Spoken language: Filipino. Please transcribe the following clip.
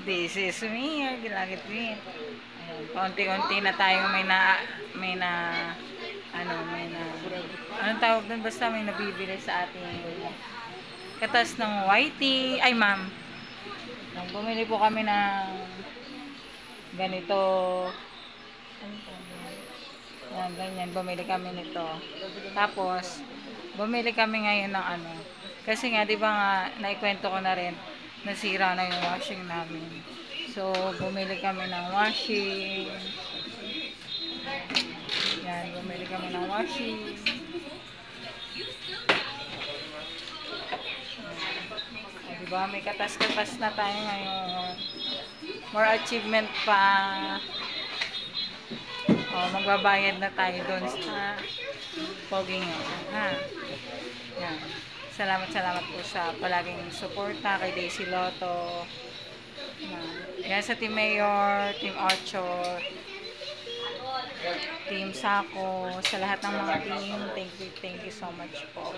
This is me, Gilagit Green. Ayan, paunti-unti na tayo may na, anong tawag doon? Basta may nabibili sa ating katas ng whitey. Ay, ma'am. Nang bumili po kami ng ganito. Ano to? Yan, ganyan. Bumili kami nito. Tapos, bumili kami ngayon ng ano. Kasi nga, di ba nga, naikwento ko na rin, nasira na yung washing namin. So, bumili kami ng washing. Yan, bumili kami ng washing. Ay, di ba, may katas-katas na tayo ngayon. More achievement pa. Oh, magbabayad na tayo doon sa poging yun. Ha? Yan. Salamat po sa palaging suporta kay Daisy Lotto. Yan sa Team Mayor, Team Ocho, Team Sako, sa lahat ng mga team. Thank you so much po.